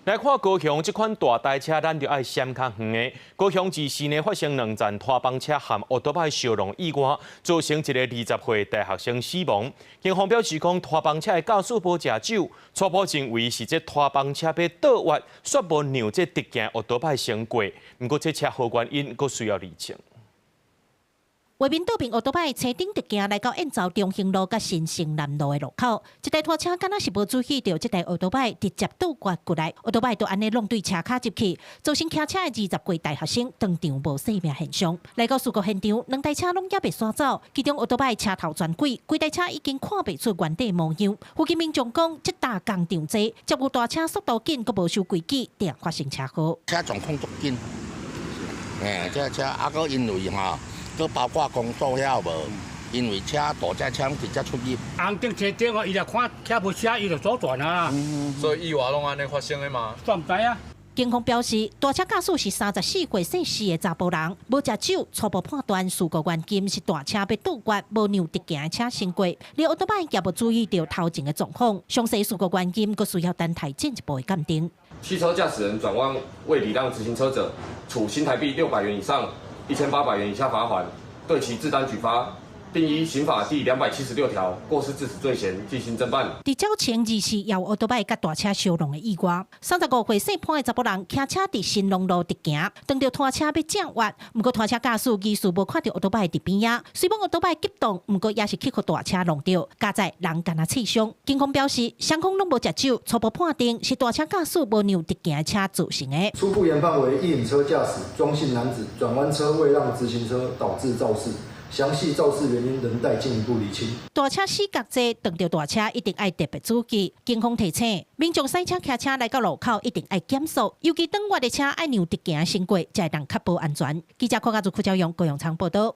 来看高雄这款大台车，咱就爱闪较远的。高雄自市内发生2站拖帮车和奥多拜相撞意外，造成一个20岁大学生死亡。警方表示讲，拖帮车的驾驶无食酒，初步认为是这拖帮车被倒滑，却无让这直行奥多拜先过。不过这车祸原因阁需要厘清。画面倒边奥多拜车顶直行来到燕巢中兴路甲新城南路的路口，一台拖车敢若是无注意到这台奥多拜直接倒滑过来，奥多拜就安尼弄对车卡入去，造成骑车的20岁大学生当场无生命现象。来到事故现场，2台车拢也被刷走，其中奥多拜车头全毁，规台车已经看不出原底模样。附近民众讲，这搭工场济，接有大车速度紧，阁无守规矩，定发生车祸。车状况足紧，这车阁因为佮包括公路遐无，因为车大车车直接出入。红灯车顶伊来看车无车，伊就左转啊。所以意外拢安尼发生的嘛？算唔知啊。警方表示，大车驾驶是34岁姓施的查甫人，无食酒，初步判断事故原因是大车被倒滑，无让直行的车先过。而奥多拜也无注意到头前的状况，详细事故原因阁需要等待进一步的鉴定。汽车驾驶人转弯未礼让直行车者，处新台币600元以上1800元以下罚款，对其自单举发，并依刑法第276条过失致死罪嫌进行侦办。伫较前2次也有奥多拜甲大车相撞的意外，35岁姓潘的查甫人骑车伫新隆路直行，当着拖车要正滑，不过拖车驾驶疑似无看到奥多拜伫边仔，虽然奥多拜急动，不过也是去互大车撞到，加在人干那刺伤。警方表示，双方拢无食酒，初步判定是大车驾驶无让直行的车造成的。初步研判为一饮车驾驶庄姓男子转弯车未让直行车导致肇事。详细肇事原因仍待进一步厘清。大车死角济，撞到大车一定爱特别注意。警方提醒民众驶车骑车来到路口一定爱减速，尤其转弯的车爱让直行先过，才会当确保安全。记者柯家族副教用高永昌报道。